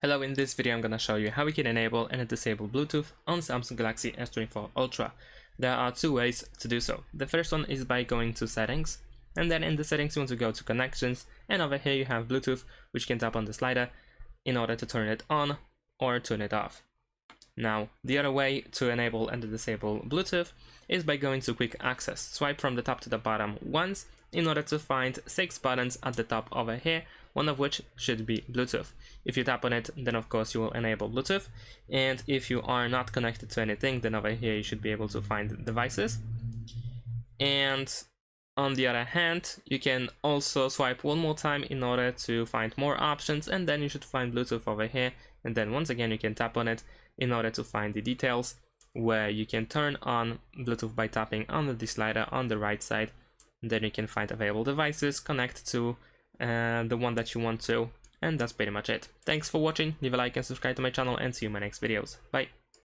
Hello, in this video I'm gonna show you how we can enable and disable Bluetooth on Samsung Galaxy S24 Ultra. There are two ways to do so. The first one is by going to settings, and then in the settings you want to go to connections, and over here you have Bluetooth, which you can tap on the slider in order to turn it on or turn it off. Now, the other way to enable and disable Bluetooth is by going to quick access. Swipe from the top to the bottom once in order to find 6 buttons at the top over here, one of which should be Bluetooth. If you tap on it, then of course you will enable Bluetooth, and if you are not connected to anything, then over here you should be able to find devices. And on the other hand, you can also swipe one more time in order to find more options, and then you should find Bluetooth over here, and then once again you can tap on it in order to find the details, where you can turn on Bluetooth by tapping on the slider on the right side. And then you can find available devices, connect to the one that you want to, and that's pretty much it. Thanks for watching, leave a like and subscribe to my channel, and see you in my next videos. Bye!